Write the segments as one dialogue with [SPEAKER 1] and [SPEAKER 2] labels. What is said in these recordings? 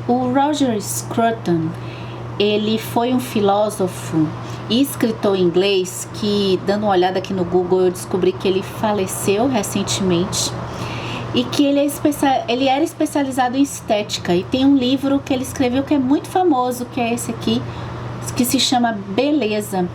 [SPEAKER 1] O Roger Scruton, ele foi um filósofo e escritor inglês que, dando uma olhada aqui no Google, eu descobri que ele faleceu recentemente e que ele era especializado em estética, e tem um livro que ele escreveu que é muito famoso, que é esse aqui, que se chama Beleza.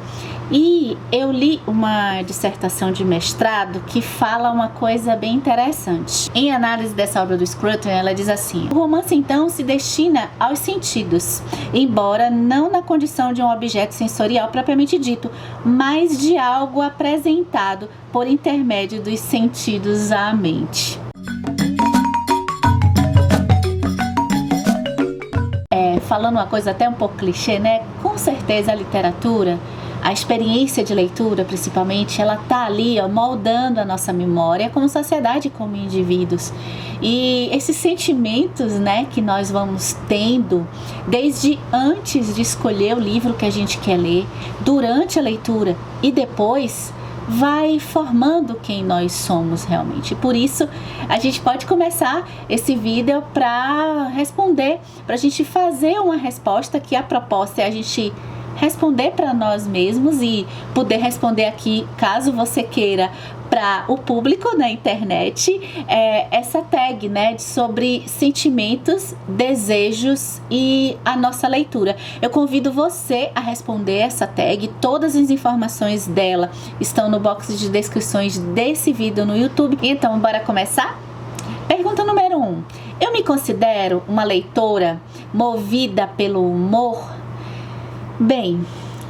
[SPEAKER 1] E eu li uma dissertação de mestrado que fala uma coisa bem interessante. Em análise dessa obra do Scruton, ela diz assim: o romance então se destina aos sentidos, embora não na condição de um objeto sensorial propriamente dito, mas de algo apresentado por intermédio dos sentidos à mente. Falando uma coisa até um pouco clichê, né? Com certeza a literatura, a experiência de leitura, principalmente, ela tá ali, ó, moldando a nossa memória como sociedade, como indivíduos. E esses sentimentos, né, que nós vamos tendo desde antes de escolher o livro que a gente quer ler, durante a leitura e depois, vai formando quem nós somos realmente. Por isso, a gente pode começar esse vídeo para responder, para a gente fazer uma resposta, que a proposta é a gente responder para nós mesmos e poder responder aqui, caso você queira, para o público na internet, essa tag, né, sobre sentimentos, desejos e a nossa leitura. Eu convido você a responder essa tag. Todas as informações dela estão no box de descrições desse vídeo no YouTube. Então, bora começar? Pergunta número 1. Eu me considero uma leitora movida pelo humor? Bem,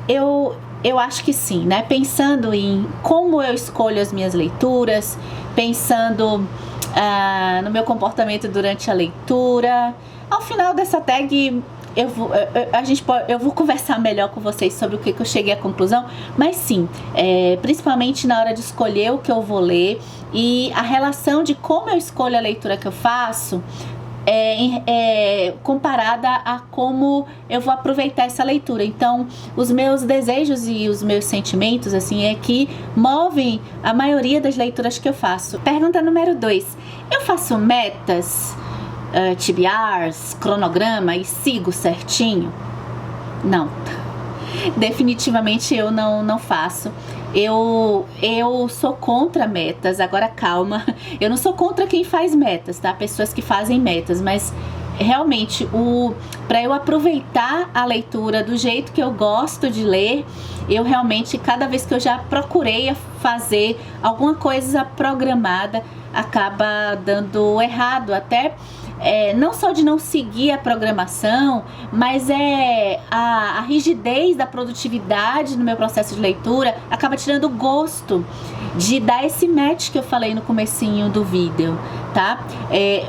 [SPEAKER 1] eu acho que sim, né? Pensando em como eu escolho as minhas leituras, pensando no meu comportamento durante a leitura. Ao final dessa tag, eu vou conversar melhor com vocês sobre o que eu cheguei à conclusão, mas sim, principalmente na hora de escolher o que eu vou ler e a relação de como eu escolho a leitura que eu faço, comparada a como eu vou aproveitar essa leitura. Então, os meus desejos e os meus sentimentos, assim, é que movem a maioria das leituras que eu faço. Pergunta número 2. Eu faço metas, TBRs, cronograma e sigo certinho? Não. Definitivamente eu não faço. Eu sou contra metas. Agora calma, eu não sou contra quem faz metas, tá? Pessoas que fazem metas, mas realmente para eu aproveitar a leitura do jeito que eu gosto de ler, eu realmente, cada vez que eu já procurei fazer alguma coisa programada, acaba dando errado. Até não só de não seguir a programação, mas a rigidez da produtividade no meu processo de leitura acaba tirando o gosto de dar esse match que eu falei no comecinho do vídeo, tá?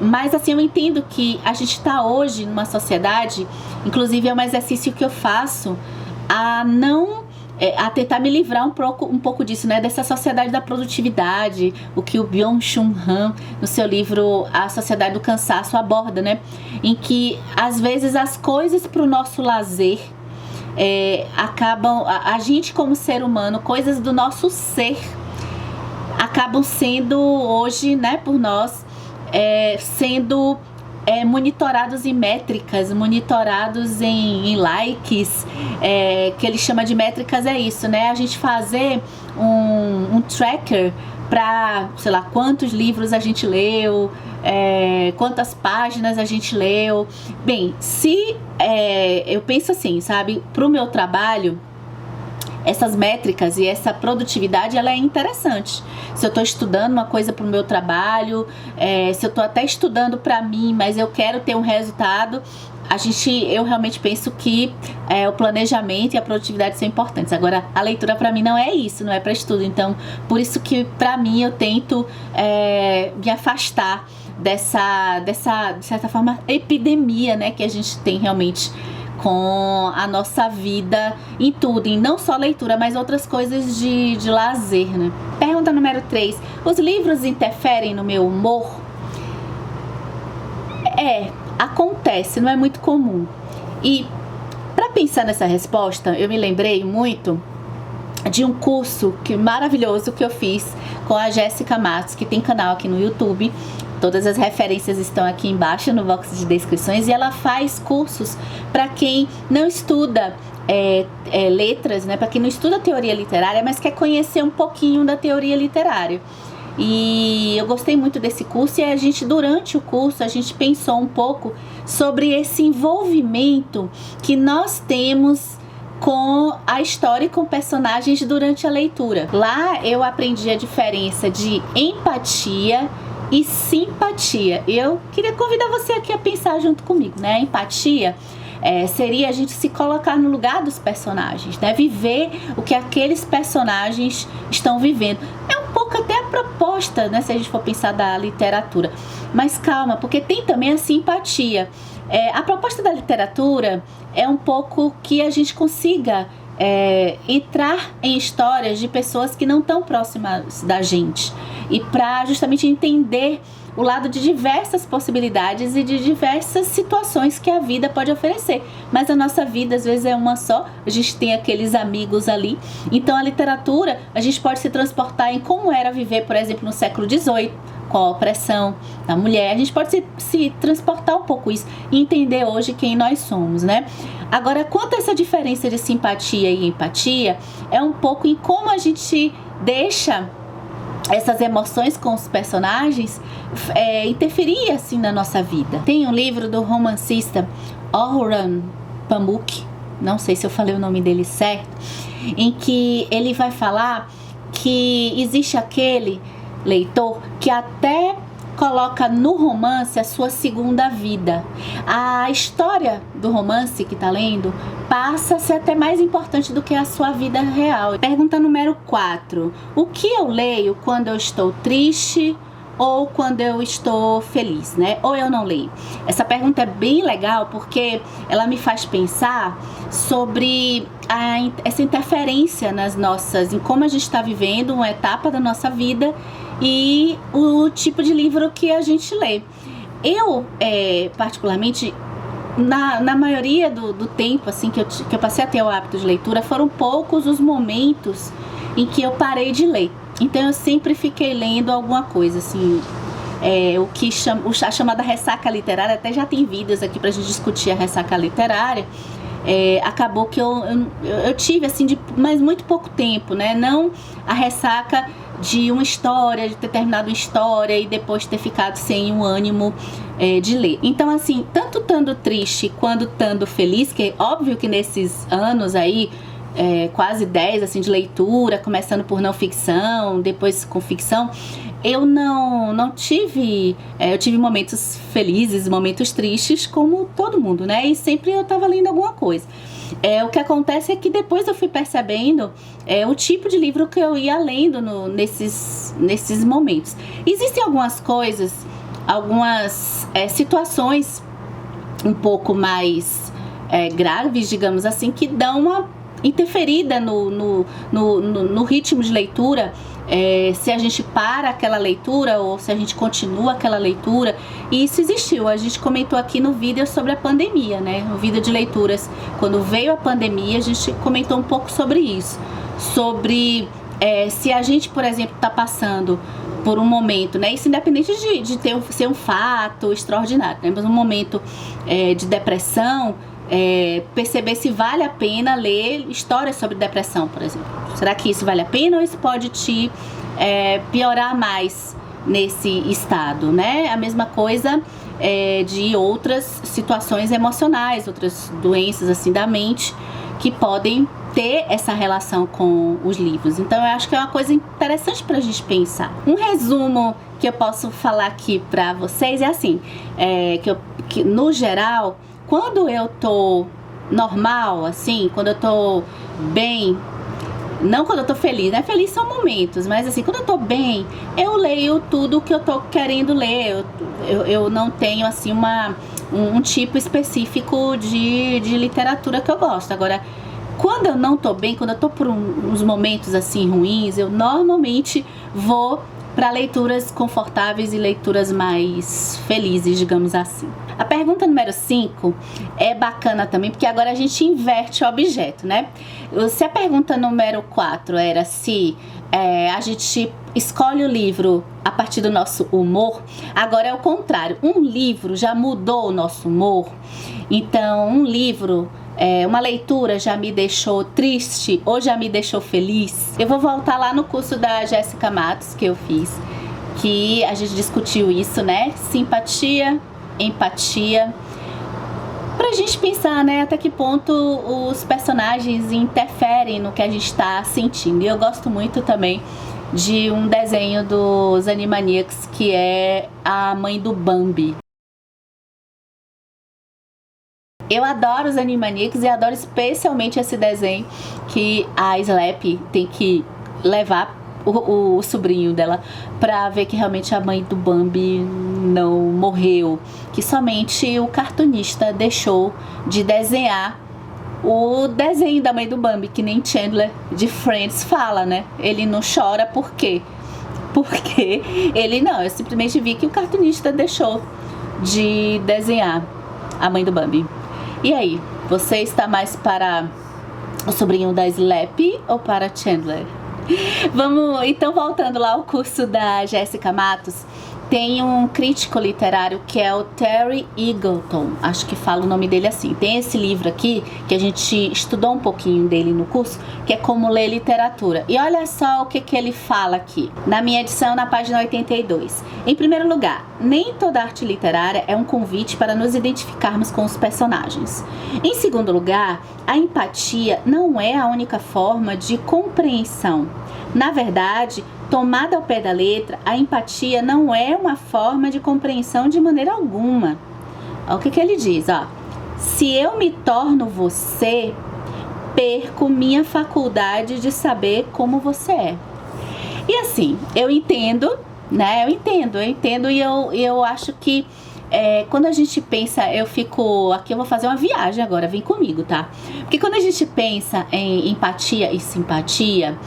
[SPEAKER 1] Mas assim, eu entendo que a gente está hoje numa sociedade, inclusive é um exercício que eu faço, a tentar me livrar um pouco disso, né? Dessa sociedade da produtividade, o que o Byung-Chul Han, no seu livro A Sociedade do Cansaço, aborda, né? Em que, às vezes, as coisas para o nosso lazer acabam, a gente como ser humano, coisas do nosso ser, acabam sendo hoje, né, por nós, sendo monitorados em métricas, monitorados em likes, que ele chama de métricas. É isso, né? A gente fazer um tracker para, sei lá, quantos livros a gente leu, quantas páginas a gente leu. Bem, se eu penso assim, sabe, para o meu trabalho, essas métricas e essa produtividade, ela é interessante. Se eu estou estudando uma coisa para o meu trabalho, se eu estou até estudando para mim, mas eu quero ter um resultado, eu realmente penso que o planejamento e a produtividade são importantes. Agora, a leitura para mim não é isso, não é para estudo. Então, por isso que para mim eu tento me afastar dessa, de certa forma, epidemia, né, que a gente tem realmente com a nossa vida em tudo, em não só leitura, mas outras coisas de lazer, né? Pergunta número 3. Os livros interferem no meu humor? Acontece, não é muito comum. E para pensar nessa resposta, eu me lembrei muito de um curso maravilhoso que eu fiz com a Jéssica Matos, que tem canal aqui no YouTube, Todas as referências estão aqui embaixo no box de descrições, e ela faz cursos para quem não estuda letras, né? Para quem não estuda teoria literária, mas quer conhecer um pouquinho da teoria literária. E eu gostei muito desse curso, e durante o curso, a gente pensou um pouco sobre esse envolvimento que nós temos com a história e com personagens durante a leitura. Lá eu aprendi a diferença de empatia e simpatia. Eu queria convidar você aqui a pensar junto comigo, né? A empatia seria a gente se colocar no lugar dos personagens, né? Viver o que aqueles personagens estão vivendo. É um pouco até a proposta, né? Se a gente for pensar da literatura. Mas calma, porque tem também a simpatia. A proposta da literatura é um pouco que a gente consiga entrar em histórias de pessoas que não estão próximas da gente, e para justamente entender o lado de diversas possibilidades e de diversas situações que a vida pode oferecer. Mas a nossa vida às vezes é uma só, a gente tem aqueles amigos ali. Então a literatura, a gente pode se transportar em como era viver, por exemplo, no século XVIII, com a opressão da mulher. A gente pode se transportar um pouco isso e entender hoje quem nós somos, né? Agora, quanto a essa diferença de simpatia e empatia, é um pouco em como a gente deixa essas emoções com os personagens interferir assim na nossa vida. Tem um livro do romancista Orhan Pamuk, não sei se eu falei o nome dele certo, em que ele vai falar que existe aquele leitor que até coloca no romance a sua segunda vida. A história do romance que está lendo passa a ser até mais importante do que a sua vida real. Pergunta número 4. O que eu leio quando eu estou triste ou quando eu estou feliz, né? Ou eu não leio? Essa pergunta é bem legal porque ela me faz pensar sobre essa interferência em como a gente está vivendo uma etapa da nossa vida e o tipo de livro que a gente lê. Eu, particularmente, na maioria do tempo assim, que eu passei a ter o hábito de leitura, foram poucos os momentos em que eu parei de ler. Então eu sempre fiquei lendo alguma coisa, assim, a chamada ressaca literária. Até já tem vídeos aqui pra gente discutir a ressaca literária. Acabou que eu tive, assim, mas muito pouco tempo, né? Não a ressaca de uma história, de ter terminado uma história e depois ter ficado sem o ânimo de ler. Então, assim, tanto estando triste quanto estando feliz, que é óbvio que nesses anos aí, quase 10 assim, de leitura, começando por não ficção, depois com ficção, eu não tive, eu tive momentos felizes, momentos tristes, como todo mundo, né? E sempre eu estava lendo alguma coisa. O que acontece é que depois eu fui percebendo o tipo de livro que eu ia lendo nesses momentos. Existem algumas coisas, algumas situações um pouco mais graves, digamos assim, que dão uma interferida no ritmo de leitura, se a gente para aquela leitura ou se a gente continua aquela leitura. E isso existiu, a gente comentou aqui no vídeo sobre a pandemia, né? No vídeo de leituras, quando veio a pandemia, a gente comentou um pouco sobre isso, sobre se a gente, por exemplo, está passando por um momento, né? Isso independente de ser um fato extraordinário, né? Mas um momento de depressão, perceber se vale a pena ler histórias sobre depressão, por exemplo. Será que isso vale a pena ou isso pode te piorar mais nesse estado, né? A mesma coisa de outras situações emocionais, outras doenças assim da mente que podem ter essa relação com os livros. Então eu acho que é uma coisa interessante pra gente pensar. Um resumo que eu posso falar aqui pra vocês é assim, que no geral, quando eu tô normal, assim, quando eu tô bem, não quando eu tô feliz, né? Feliz são momentos, mas assim, quando eu tô bem, eu leio tudo que eu tô querendo ler. Eu não tenho, assim, um tipo específico de literatura que eu gosto. Agora, quando eu não tô bem, quando eu tô por uns momentos, assim, ruins, eu normalmente vou para leituras confortáveis e leituras mais felizes, digamos assim. A pergunta número 5 é bacana também, porque agora a gente inverte o objeto, né? Se a pergunta número 4 era se a gente escolhe o livro a partir do nosso humor. Agora é o contrário, um livro já mudou o nosso humor. Então um livro, uma leitura já me deixou triste ou já me deixou feliz. Eu vou voltar lá no curso da Jéssica Matos que eu fiz, que a gente discutiu isso, né? Simpatia, empatia, pra gente pensar, né, até que ponto os personagens interferem no que a gente está sentindo. E eu gosto muito também de um desenho dos Animaniacs, que é a mãe do Bambi. Eu adoro os Animaniacs e adoro especialmente esse desenho que a Slap tem que levar o sobrinho dela pra ver que realmente a mãe do Bambi não morreu, que somente o cartunista deixou de desenhar o desenho da mãe do Bambi, que nem Chandler de Friends fala, né? Ele não chora por quê? Porque ele não, eu simplesmente vi que o cartunista deixou de desenhar a mãe do Bambi. E aí, você está mais para o sobrinho da Slap ou para Chandler? Vamos, então, voltando lá ao curso da Jéssica Matos, tem um crítico literário que é o Terry Eagleton, acho que fala o nome dele assim. Tem esse livro aqui, que a gente estudou um pouquinho dele no curso, que é Como Ler Literatura. E olha só o que ele fala aqui, na minha edição, na página 82. Em primeiro lugar, nem toda arte literária é um convite para nos identificarmos com os personagens. Em segundo lugar, a empatia não é a única forma de compreensão. Na verdade, tomada ao pé da letra, a empatia não é uma forma de compreensão de maneira alguma. Olha o que ele diz, ó. Se eu me torno você, perco minha faculdade de saber como você é. E assim, eu entendo, né? Eu entendo e eu acho que quando a gente pensa, aqui eu vou fazer uma viagem agora, vem comigo, tá? Porque quando a gente pensa em empatia e simpatia,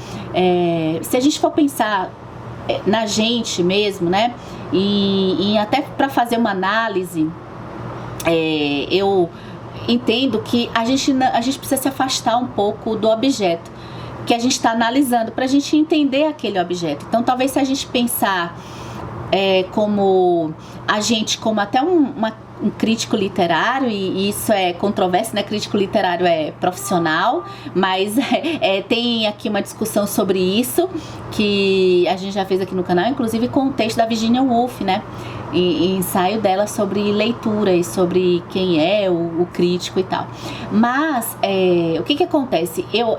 [SPEAKER 1] se a gente for pensar na gente mesmo, né? E até para fazer uma análise, eu entendo que a gente precisa se afastar um pouco do objeto que a gente está analisando para a gente entender aquele objeto. Então, talvez se a gente pensar como até um crítico literário, e isso é controverso, né? Crítico literário é profissional, mas tem aqui uma discussão sobre isso, que a gente já fez aqui no canal, inclusive com o texto da Virginia Woolf, né? E ensaio dela sobre leitura e sobre quem é o crítico e tal. Mas o que acontece? Eu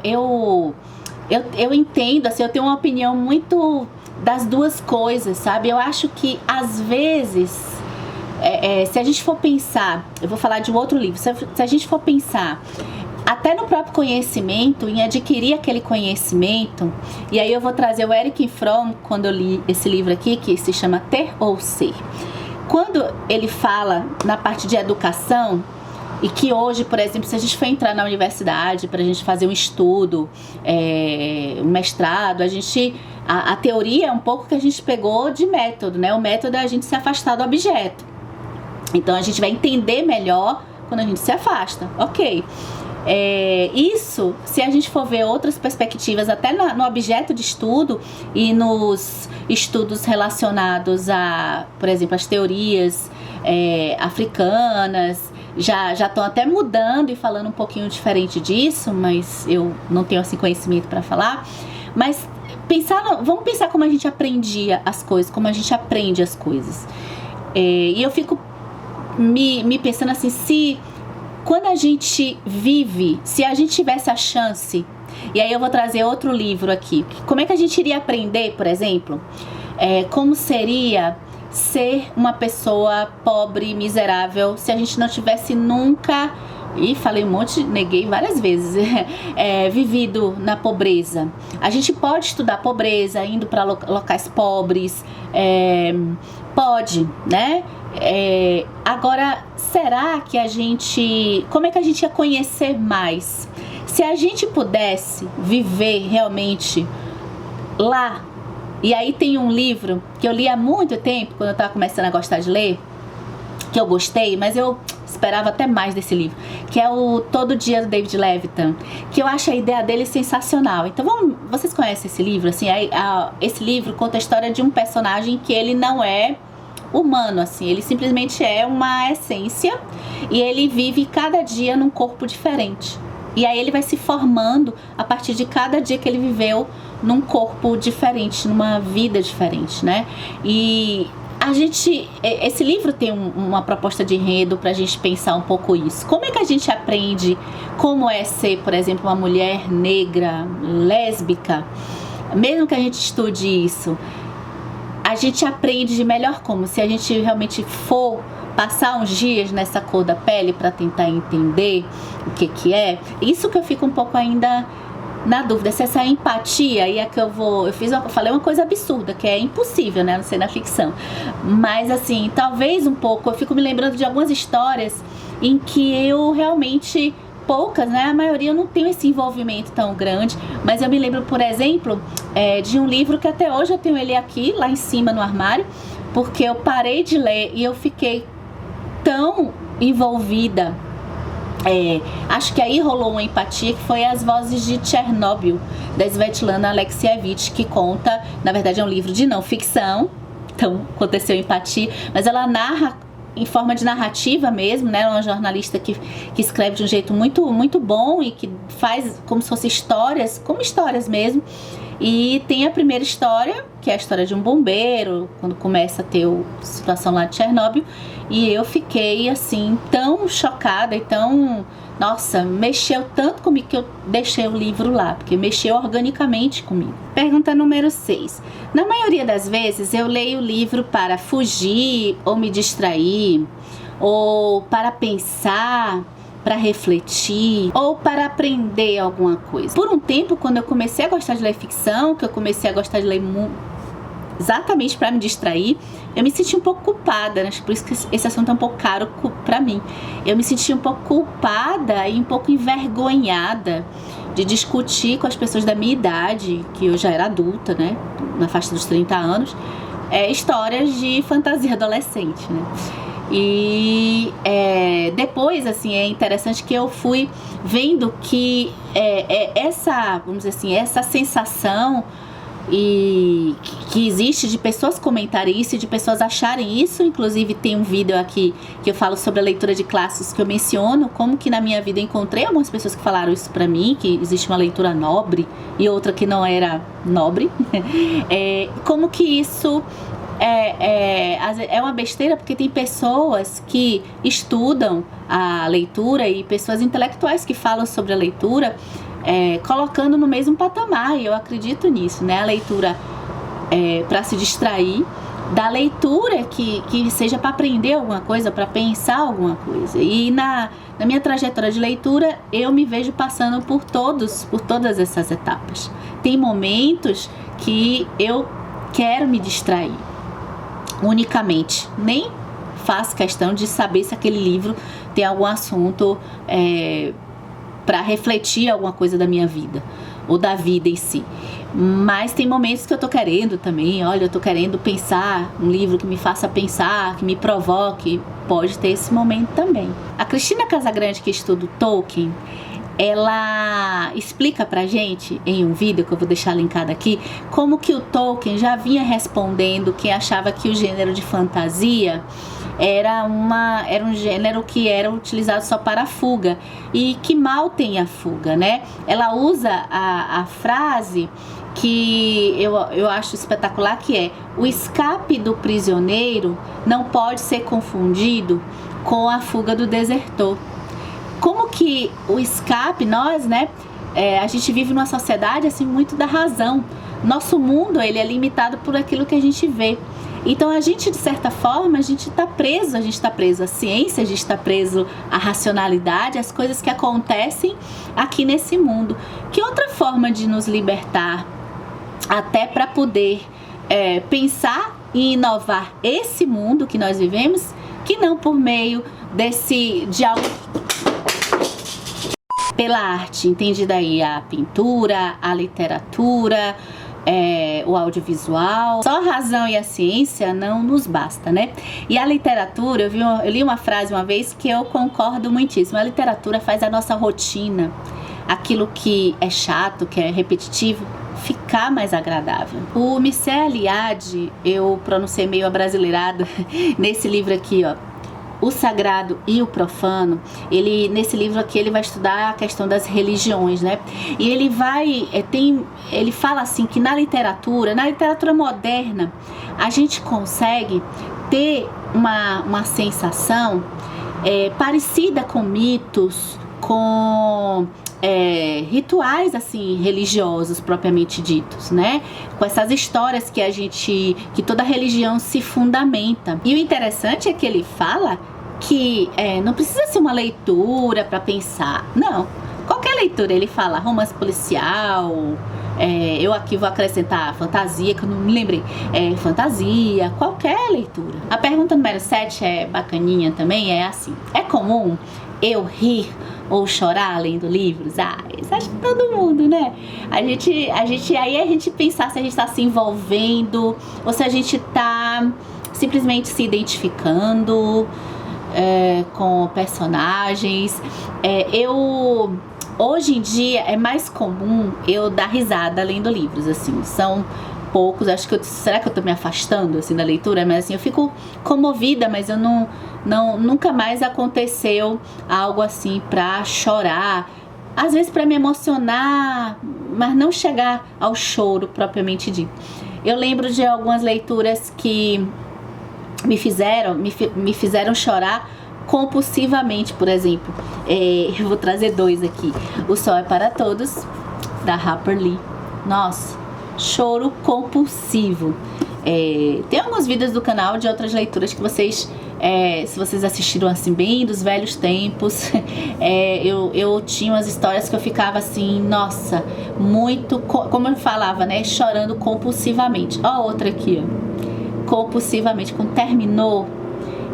[SPEAKER 1] entendo, assim, eu tenho uma opinião muito das duas coisas, sabe? Eu acho que às vezes, se a gente for pensar, eu vou falar de um outro livro, se a gente for pensar até no próprio conhecimento, em adquirir aquele conhecimento, e aí eu vou trazer o Erich Fromm, quando eu li esse livro aqui, que se chama Ter ou Ser. Quando ele fala na parte de educação, e que hoje, por exemplo, se a gente for entrar na universidade para a gente fazer um estudo, um mestrado, a teoria é um pouco que a gente pegou de método, né? O método é a gente se afastar do objeto. Então a gente vai entender melhor quando a gente se afasta, ok. Isso, se a gente for ver outras perspectivas, até no objeto de estudo e nos estudos relacionados a, por exemplo, as teorias africanas, já estão até mudando e falando um pouquinho diferente disso, mas eu não tenho assim conhecimento para falar. Mas vamos pensar como a gente aprendia as coisas, como a gente aprende as coisas. E eu fico me pensando assim, se quando a gente vive, se a gente tivesse a chance, e aí eu vou trazer outro livro aqui, como é que a gente iria aprender, por exemplo, como seria ser uma pessoa pobre, miserável, se a gente não tivesse nunca, e falei um monte, neguei várias vezes, vivido na pobreza. A gente pode estudar pobreza, indo para locais pobres, pode, né? Agora, será que como é que a gente ia conhecer mais? Se a gente pudesse viver realmente lá. E aí tem um livro que eu li há muito tempo, quando eu estava começando a gostar de ler, que eu gostei, mas eu esperava até mais desse livro, que é o Todo Dia, do David Levitan, que eu acho a ideia dele sensacional. Então vocês conhecem esse livro? Assim, esse livro conta a história de um personagem que ele não é humano, assim, ele simplesmente é uma essência e ele vive cada dia num corpo diferente. E aí ele vai se formando a partir de cada dia que ele viveu num corpo diferente, numa vida diferente, né? E esse livro tem uma proposta de enredo pra gente pensar um pouco isso. Como é que a gente aprende como é ser, por exemplo, uma mulher negra, lésbica? Mesmo que a gente estude isso, a gente aprende de melhor como? Se a gente realmente for passar uns dias nessa cor da pele para tentar entender o que é. Isso que eu fico um pouco ainda na dúvida, se essa empatia, e é que eu falei uma coisa absurda, que é impossível, né, não sei, na ficção, mas assim, talvez um pouco, eu fico me lembrando de algumas histórias em que eu realmente, poucas, né, a maioria eu não tenho esse envolvimento tão grande, mas eu me lembro, por exemplo, de um livro que até hoje eu tenho ele aqui, lá em cima no armário, porque eu parei de ler e eu fiquei tão envolvida, acho que aí rolou uma empatia, que foi As Vozes de Chernobyl, da Svetlana Alexievich, que conta, na verdade é um livro de não ficção, então aconteceu empatia, mas ela narra em forma de narrativa mesmo, né? Uma jornalista que escreve de um jeito muito, muito bom e que faz como se fossem histórias, como histórias mesmo. E tem a primeira história, que é a história de um bombeiro, quando começa a ter a situação lá de Chernobyl. E eu fiquei, assim, tão chocada e tão... Nossa, mexeu tanto comigo que eu deixei o livro lá, porque mexeu organicamente comigo. Pergunta número 6. Na maioria das vezes eu leio o livro para fugir ou me distrair, ou para pensar, para refletir, ou para aprender alguma coisa. Por um tempo, quando eu comecei a gostar de ler ficção, que eu comecei a gostar de ler exatamente para me distrair, eu me senti um pouco culpada, né? Por isso que esse assunto é um pouco caro para mim. Eu me senti um pouco culpada e um pouco envergonhada de discutir com as pessoas da minha idade, que eu já era adulta, né? Na faixa dos 30 anos, histórias de fantasia adolescente, né? E depois, assim, é interessante que eu fui vendo que essa, vamos dizer assim, essa sensação e que existe de pessoas comentarem isso e de pessoas acharem isso. Inclusive tem um vídeo aqui que eu falo sobre a leitura de clássicos, que eu menciono como que na minha vida encontrei algumas pessoas que falaram isso pra mim, que existe uma leitura nobre e outra que não era nobre. Como que isso é uma besteira, porque tem pessoas que estudam a leitura e pessoas intelectuais que falam sobre a leitura, colocando no mesmo patamar, e eu acredito nisso, né? A leitura para se distrair, da leitura que seja para aprender alguma coisa, para pensar alguma coisa. E na minha trajetória de leitura, eu me vejo passando por todas essas etapas. Tem momentos que eu quero me distrair unicamente, nem faço questão de saber se aquele livro tem algum assunto para refletir alguma coisa da minha vida ou da vida em si. Mas tem momentos que eu tô querendo também, olha, eu tô querendo pensar, um livro que me faça pensar, que me provoque, pode ter esse momento também. A Cristina Casagrande, que estuda o Tolkien, ela explica pra gente em um vídeo que eu vou deixar linkado aqui, como que o Tolkien já vinha respondendo que achava que o gênero de fantasia era um gênero que era utilizado só para a fuga, e que mal tem a fuga, né? Ela usa a frase que eu acho espetacular, que é: o escape do prisioneiro não pode ser confundido com a fuga do desertor. Como que o escape, nós, né, a gente vive numa sociedade assim muito da razão. Nosso mundo, ele é limitado por aquilo que a gente vê. Então a gente, de certa forma, a gente está preso à ciência, a gente está preso à racionalidade, às coisas que acontecem aqui nesse mundo. Que outra forma de nos libertar, até para poder pensar e inovar esse mundo que nós vivemos, que não por meio de algo pela arte, entendida aí a pintura, a literatura, o audiovisual. Só a razão e a ciência não nos basta, né? E a literatura, eu li uma frase uma vez que eu concordo muitíssimo. A literatura faz a nossa rotina, aquilo que é chato, que é repetitivo, ficar mais agradável. O Mircea Eliade, eu pronunciei meio abrasileirado nesse livro aqui, ó, O Sagrado e o Profano. Nesse livro aqui ele vai estudar a questão das religiões, né? E ele fala assim que na literatura moderna, a gente consegue ter uma sensação parecida com mitos, com rituais assim religiosos propriamente ditos, né? Com essas histórias que toda religião se fundamenta. E o interessante é que ele fala que não precisa ser uma leitura para pensar, não. Qualquer leitura, ele fala romance policial, eu aqui vou acrescentar fantasia, que eu não me lembrei, fantasia, qualquer leitura. A pergunta número 7 é bacaninha também, é assim: é comum eu rir ou chorar lendo livros? Isso acho que todo mundo, né? Aí a gente pensar se a gente está se envolvendo ou se a gente está simplesmente se identificando com personagens. Hoje em dia é mais comum eu dar risada lendo livros, assim, são poucos, acho que será que eu tô me afastando assim da leitura? Mas assim, eu fico comovida, mas eu nunca mais aconteceu algo assim pra chorar, às vezes pra me emocionar, mas não chegar ao choro propriamente dito. Eu lembro de algumas leituras que me fizeram chorar compulsivamente, por exemplo. Eu vou trazer 2 aqui. O Sol é para Todos, da Harper Lee. Nossa, choro compulsivo. Tem alguns vídeos do canal de outras leituras que vocês, se vocês assistiram assim bem dos velhos tempos, eu tinha umas histórias que eu ficava assim, nossa, muito, como eu falava, né, chorando compulsivamente. Ó, outra aqui, ó. Compulsivamente, quando terminou,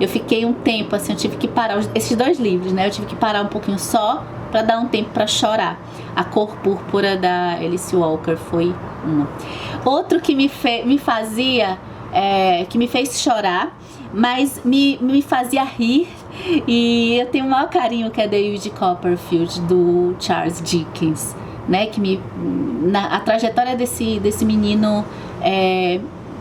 [SPEAKER 1] eu fiquei um tempo assim, eu tive que parar, esses 2 livros, né, eu tive que parar um pouquinho só para dar um tempo para chorar. A Cor Púrpura, da Alice Walker, foi uma. Outro que me fez chorar, mas me fazia rir, e eu tenho o maior carinho, que é David Copperfield, do Charles Dickens, né, que a trajetória desse menino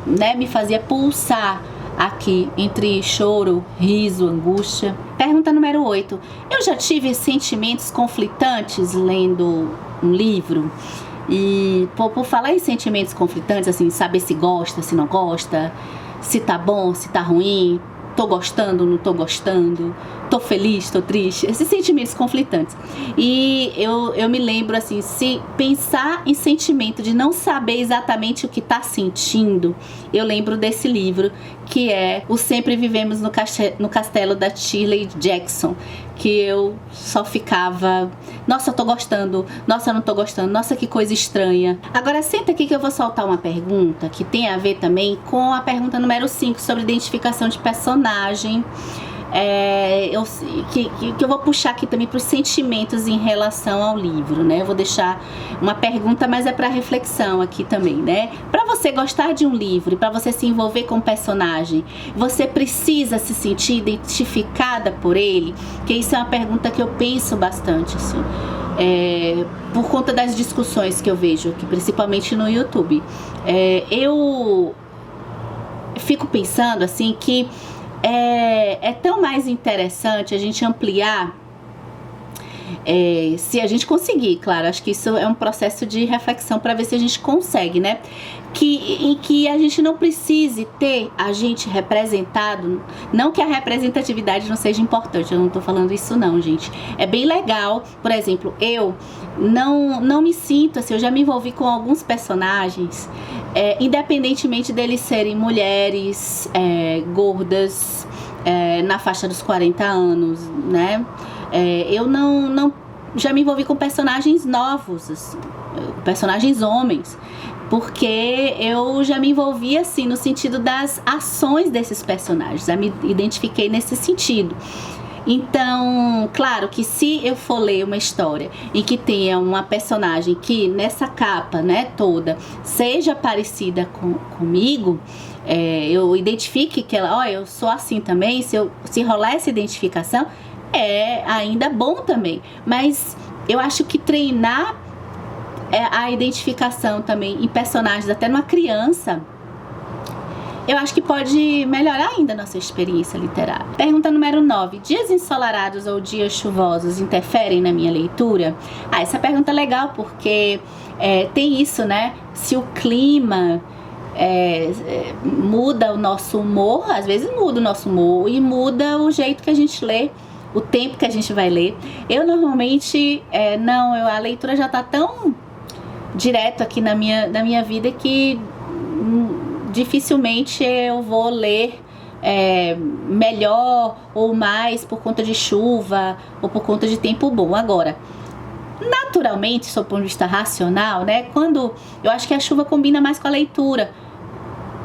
[SPEAKER 1] né, me fazia pulsar aqui entre choro, riso, angústia. Pergunta número 8. Eu já tive sentimentos conflitantes lendo um livro? E por falar em sentimentos conflitantes, assim, saber se gosta, se não gosta, se tá bom, se tá ruim, tô gostando, não tô gostando, tô feliz, tô triste, esses sentimentos conflitantes. E eu me lembro assim, se pensar em sentimento de não saber exatamente o que tá sentindo, eu lembro desse livro, que é O Sempre Vivemos no Castelo, da Shirley Jackson, que eu só ficava, nossa, eu tô gostando, nossa, eu não tô gostando, nossa, que coisa estranha. Agora senta aqui que eu vou soltar uma pergunta que tem a ver também com a pergunta número 5 sobre identificação de personagem. Que eu vou puxar aqui também para os sentimentos em relação ao livro, né? Eu vou deixar uma pergunta, mas é para reflexão aqui também, né? Para você gostar de um livro, para você se envolver com o personagem, você precisa se sentir identificada por ele? Que isso é uma pergunta que eu penso bastante, assim, por conta das discussões que eu vejo aqui, principalmente no YouTube. Eu fico pensando assim que é tão mais interessante a gente ampliar, se a gente conseguir, claro, acho que isso é um processo de reflexão para ver se a gente consegue, né? Em que a gente não precise ter a gente representado, não que a representatividade não seja importante, eu não tô falando isso não, gente. É bem legal, por exemplo, eu não me sinto assim, eu já me envolvi com alguns personagens, independentemente deles serem mulheres, gordas, na faixa dos 40 anos, né? Eu não já me envolvi com personagens novos, assim, personagens homens, porque eu já me envolvi assim no sentido das ações desses personagens, já me identifiquei nesse sentido. Então, claro que se eu for ler uma história e que tenha uma personagem que nessa capa, né, toda, seja parecida comigo, eu identifique que ela, eu sou assim também, se rolar essa identificação, é ainda bom também. Mas eu acho que treinar a identificação também em personagens, até numa criança, eu acho que pode melhorar ainda a nossa experiência literária. Pergunta número 9. Dias ensolarados ou dias chuvosos interferem na minha leitura? Essa pergunta é legal porque tem isso, né? Se o clima muda o nosso humor, às vezes muda o nosso humor e muda o jeito que a gente lê, o tempo que a gente vai ler. Eu normalmente, a leitura já tá tão direto aqui na minha vida que dificilmente eu vou ler melhor ou mais por conta de chuva ou por conta de tempo bom. Agora, naturalmente, sob o ponto de vista racional, né, quando eu acho que a chuva combina mais com a leitura.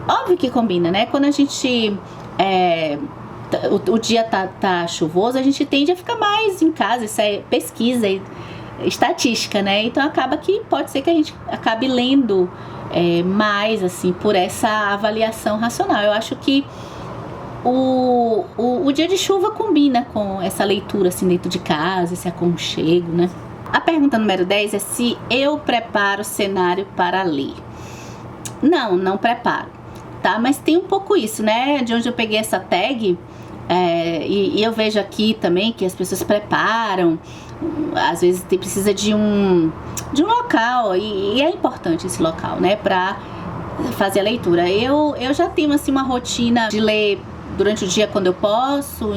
[SPEAKER 1] Óbvio que combina, né? Quando a gente o dia tá chuvoso, a gente tende a ficar mais em casa. Isso é pesquisa e estatística, né? Então acaba que pode ser que a gente acabe lendo mais, assim, por essa avaliação racional. Eu acho que o dia de chuva combina com essa leitura, assim, dentro de casa, esse aconchego, né? A pergunta número 10 é se eu preparo cenário para ler. Não preparo, tá? Mas tem um pouco isso, né? De onde eu peguei essa tag, e eu vejo aqui também que as pessoas preparam, às vezes precisa de um local, e é importante esse local, né, pra fazer a leitura. Eu já tenho, assim, uma rotina de ler durante o dia quando eu posso,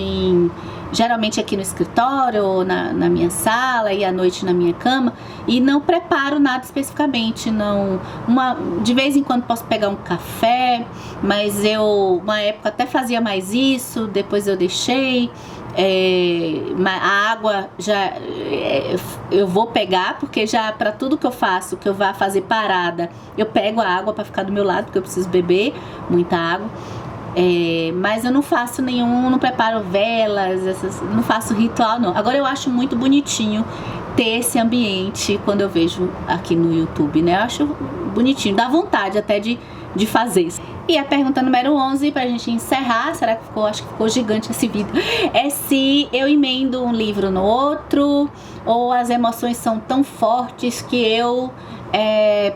[SPEAKER 1] geralmente aqui no escritório ou na minha sala, e à noite na minha cama, e não preparo nada especificamente. De vez em quando posso pegar um café, mas uma época até fazia mais isso, depois eu deixei. A água eu vou pegar, porque já para tudo que eu faço, que eu vá fazer parada, eu pego a água para ficar do meu lado, porque eu preciso beber muita água. Mas eu não faço não preparo velas, não faço ritual, não. Agora, eu acho muito bonitinho ter esse ambiente quando eu vejo aqui no YouTube, né? Eu acho bonitinho, dá vontade até de fazer isso. E a pergunta número 11, pra gente encerrar, será que acho que ficou gigante esse vídeo, é se eu emendo um livro no outro, ou as emoções são tão fortes que eu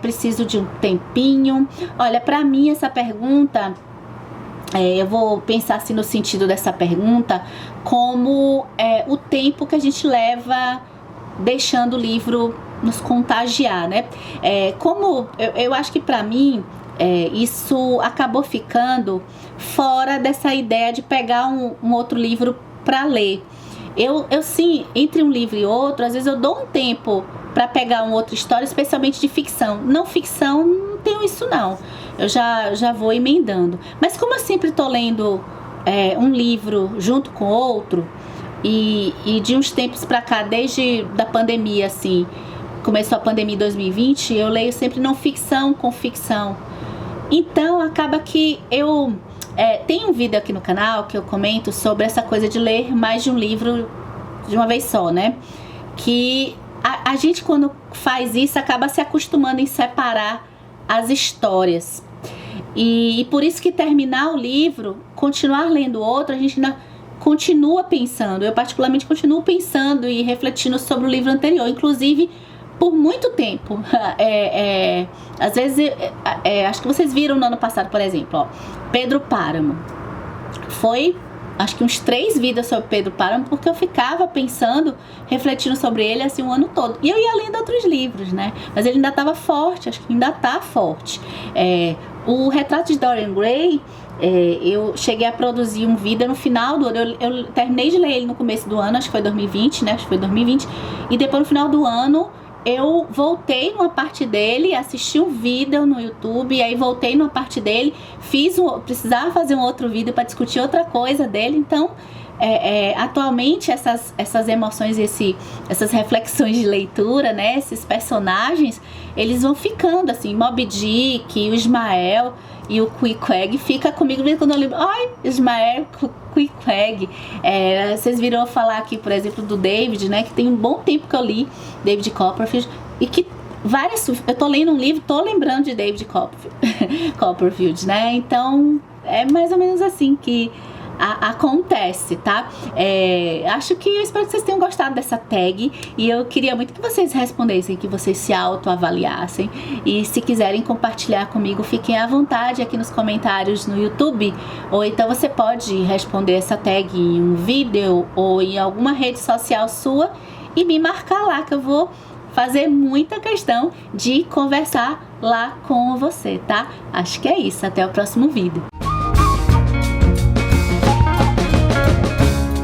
[SPEAKER 1] preciso de um tempinho. Olha, pra mim essa pergunta, eu vou pensar assim no sentido dessa pergunta, como o tempo que a gente leva deixando o livro nos contagiar, né? Como eu acho que pra mim, isso acabou ficando fora dessa ideia de pegar um outro livro para ler. Eu sim, entre um livro e outro, às vezes eu dou um tempo para pegar uma outra história, especialmente de ficção. Não ficção, não tenho isso não. Eu já vou emendando. Mas como eu sempre estou lendo um livro junto com outro, e de uns tempos para cá, desde da pandemia, assim, começou a pandemia em 2020, eu leio sempre não ficção com ficção. Então acaba que eu tenho um vídeo aqui no canal que eu comento sobre essa coisa de ler mais de um livro de uma vez só, né? Que a gente, quando faz isso, acaba se acostumando em separar as histórias. E por isso que terminar o livro, continuar lendo o outro, a gente ainda continua pensando. Eu particularmente continuo pensando e refletindo sobre o livro anterior, inclusive por muito tempo. Às vezes, acho que vocês viram no ano passado, por exemplo, Pedro Páramo. Foi, acho que uns 3 vídeos sobre Pedro Páramo, porque eu ficava pensando, refletindo sobre ele assim o ano todo. E eu ia lendo outros livros, né? Mas ele ainda estava forte, acho que ainda está forte. O Retrato de Dorian Gray, eu cheguei a produzir um vídeo no final do ano. Eu terminei de ler ele no começo do ano, acho que foi 2020, né? Acho que foi 2020. E depois, no final do ano, eu voltei numa parte dele, assisti um vídeo no YouTube, e aí voltei numa parte dele, precisava fazer um outro vídeo para discutir outra coisa dele. Então, atualmente essas emoções e essas reflexões de leitura, né, esses personagens, eles vão ficando assim, Moby Dick, o Ismael e o Queequeg fica comigo mesmo quando eu lembro, ai, Ismael, Queequeg. Vocês viram falar aqui, por exemplo, do David, né, que tem um bom tempo que eu li David Copperfield, e que eu tô lendo um livro, tô lembrando de David Copperfield, né, então é mais ou menos assim que acontece, tá? Eu espero que vocês tenham gostado dessa tag, e eu queria muito que vocês respondessem, que vocês se autoavaliassem, e se quiserem compartilhar comigo, fiquem à vontade aqui nos comentários no YouTube, ou então você pode responder essa tag em um vídeo ou em alguma rede social sua e me marcar lá, que eu vou fazer muita questão de conversar lá com você, tá? Acho que é isso, até o próximo vídeo.